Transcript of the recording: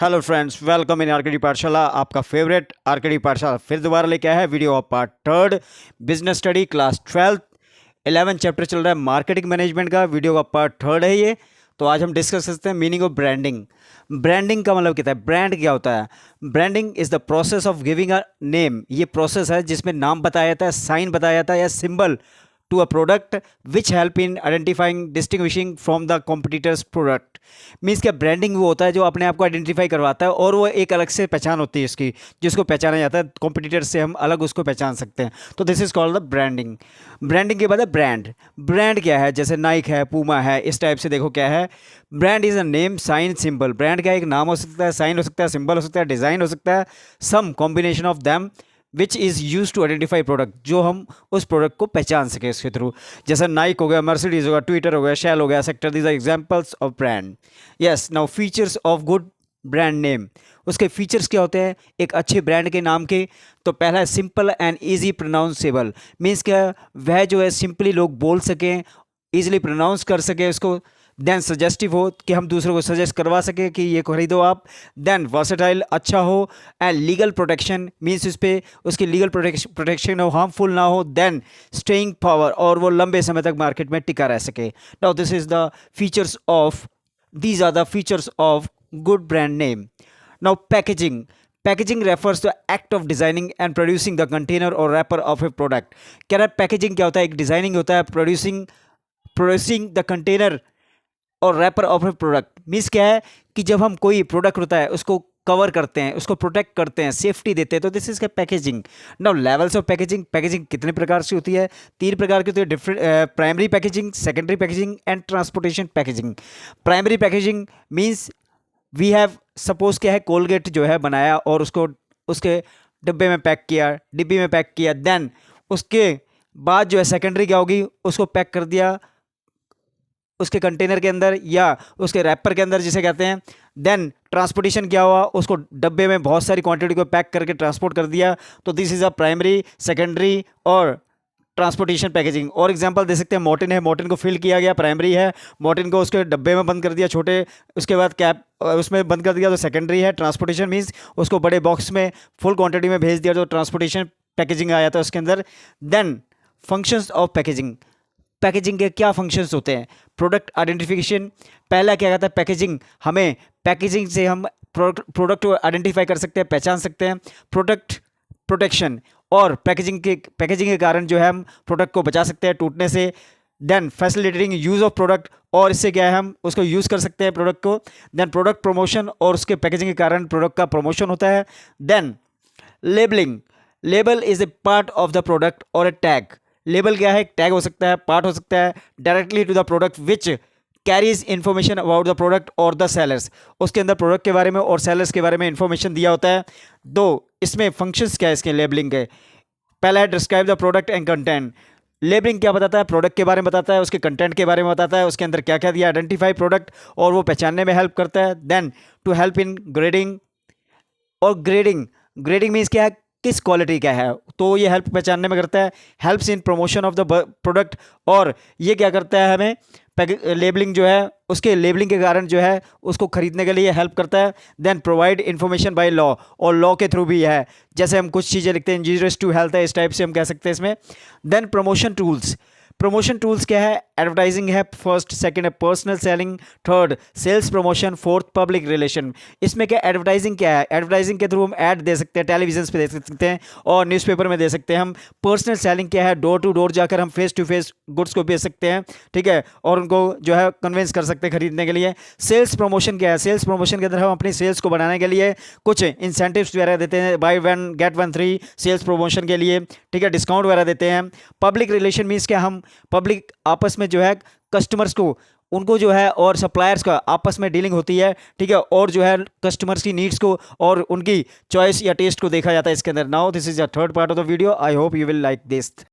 Hello friends, welcome in RKD पाठशाला। आपका favourite RKD पाठशाला फिर दोबारा लेके आया है video of part third, business study class 11 chapter चल रहा है मार्केटिंग मैनेजमेंट का। वीडियो का पार्ट थर्ड है ये। तो आज हम डिस्कस करते हैं मीनिंग ऑफ ब्रांडिंग। ब्रांडिंग का मतलब क्या है? ब्रांड क्या होता है? Branding is the process of giving a name. ये प्रोसेस है जिसमें नाम बताया जाता है, साइन बताया जाता है या symbol to a product which help in identifying distinguishing from the competitors product। Means क्या, ब्रांडिंग वो होता है जो अपने आप को आइडेंटिफाई करवाता है और वो एक अलग से पहचान होती है उसकी, जिसको पहचाना जाता है कॉम्पिटिटर से, हम अलग उसको पहचान सकते हैं। तो this is called the branding. Branding के बाद है ब्रांड। ब्रांड क्या है? जैसे नाइक है, पूमा है, इस टाइप से देखो क्या है। Brand is a name, sign, symbol. Brand क्या है? एक नाम हो सकता है, साइन हो सकता है, सिंबल हो सकता है, डिज़ाइन हो सकता है, some combination of them which is use to identify product, जो हम उस प्रोडक्ट को पहचान सके इसके थ्रू। जैसे नाइक हो गया, मर्सिडीज हो गया, ट्विटर हो गया, शेल हो गया, sector. These are examples of brand. Yes, now features of good brand name. उसके फीचर्स क्या होते हैं एक अच्छे ब्रांड के नाम के? तो पहला है सिंपल एंड ईजी प्रोनाउंसेबल। मीन्स क्या, वह जो है सिंपली लोग बोल सकें, ईजिली प्रोनाउंस कर सके उसको। देन सजेस्टिव हो कि हम दूसरों को सजेस्ट करवा सके कि ये खरीदो आप। देन वर्सेटाइल, अच्छा हो। एंड लीगल प्रोटेक्शन, मीन्स उस पर उसकी लीगल प्रोटेक्शन हो, हार्मफुल ना हो। देन स्टेइंग पावर, और वो लंबे समय तक मार्केट में टिका रह सके। Now this is the features of, these are the features of good brand name. Now packaging. Packaging refers to the act of designing and producing the container or wrapper of a product. कह रहा है packaging क्या होता है? एक designing होता है, producing the container और wrapper of a product. Means क्या है कि जब हम कोई प्रोडक्ट होता है उसको कवर करते हैं, उसको प्रोटेक्ट करते हैं, सेफ्टी देते हैं, तो दिस इज का packaging. Now levels of packaging. Packaging कितने प्रकार से होती है? 3 प्रकार की होती है। Different primary packaging, secondary packaging and transportation packaging. Primary packaging means we have, suppose क्या है, कोलगेट जो है बनाया और उसको उसके डिब्बे में पैक किया, डिब्बी में पैक किया। देन उसके बाद जो है सेकेंडरी क्या होगी, उसको पैक कर दिया उसके कंटेनर के अंदर या उसके रैपर के अंदर जिसे कहते हैं। देन ट्रांसपोर्टेशन क्या हुआ, उसको डब्बे में बहुत सारी क्वांटिटी को पैक करके ट्रांसपोर्ट कर दिया। तो this is a primary, secondary और ट्रांसपोर्टेशन पैकेजिंग। और एग्जांपल दे सकते हैं, मोर्टिन है, मोर्टिन को फिल किया गया, प्राइमरी है। मोर्टिन को उसके डब्बे में बंद कर दिया छोटे, उसके बाद कैप उसमें बंद कर दिया, तो सेकेंडरी है। ट्रांसपोर्टेशन मीन्स उसको बड़े बॉक्स में फुल क्वांटिटी में भेज दिया, तो ट्रांसपोर्टेशन पैकेजिंग आया था उसके अंदर। Then functions of packaging. Packaging के क्या फंक्शंस होते हैं? Product identification. पहला क्या कहता है? पैकेजिंग, हमें पैकेजिंग से हम प्रोडक्ट को आइडेंटिफाई कर सकते हैं, पहचान सकते हैं। प्रोडक्ट प्रोटेक्शन, और पैकेजिंग के कारण जो है हम प्रोडक्ट को बचा सकते हैं टूटने से। Then facilitating use of product, और इससे क्या है हम उसको यूज़ कर सकते हैं प्रोडक्ट को। देन प्रोडक्ट प्रमोशन, और उसके पैकेजिंग के कारण प्रोडक्ट का प्रमोशन होता है। Then labelling. Label is a part of the product और ए टैग। लेबल क्या है? टैग हो सकता है, पार्ट हो सकता है। Directly to the product which carries information about the product और द सेलर्स। उसके अंदर प्रोडक्ट के बारे में और सेलर्स के बारे में इंफॉर्मेशन दिया होता है। दो इसमें फंक्शंस क्या है इसके लेबलिंग के? पहला है describe the product and content. Labelling क्या बताता है? प्रोडक्ट के बारे में बताता है, उसके कंटेंट के बारे में बताता है, उसके अंदर क्या क्या दिया, आइडेंटिफाई प्रोडक्ट, और वो पहचानने में हेल्प करता है। Then to help in grading, और ग्रेडिंग मीन्स क्या है? किस क्वालिटी का है, तो ये हेल्प पहचानने में करता है। Helps in promotion of the product, और ये क्या करता है हमें लेबलिंग जो है, उसके लेबलिंग के कारण जो है उसको खरीदने के लिए हेल्प करता है। Then provide information by law, और लॉ के थ्रू भी है, जैसे हम कुछ चीज़ें लिखते हैं इंजीरियस टू हेल्थ है, इस टाइप से हम कह सकते हैं इसमें। Then promotion tools. Promotion tools क्या है? एडवर्टाइजिंग है फर्स्ट, सेकंड है personal selling, third sales promotion, fourth public relation. इसमें क्या एडवर्टाइजिंग क्या है? एडवर्टाइजिंग के थ्रू हम ऐड दे सकते हैं, टेलीविजन पे दे सकते हैं और न्यूज़पेपर में दे सकते हैं हम। पर्सनल सेलिंग क्या है? डोर टू डोर जाकर हम फेस टू फेस गुड्स को बेच सकते हैं, ठीक है, और उनको जो है कन्विंस कर सकते हैं खरीदने के लिए। सेल्स प्रमोशन क्या है? सेल्स प्रमोशन के अंदर हम अपनी सेल्स को बढ़ाने के लिए कुछ इंसेंटिव्स वगैरह देते हैं, buy one get one free sales promotion के लिए, ठीक है, डिस्काउंट वगैरह देते हैं। पब्लिक रिलेशन मीन्स क्या, हम पब्लिक आपस में जो है कस्टमर्स को, उनको जो है और सप्लायर्स का आपस में डीलिंग होती है, ठीक है, और जो है कस्टमर्स की नीड्स को और उनकी चॉइस या टेस्ट को देखा जाता है इसके अंदर। Now this is a third part of the video. I hope you will like this.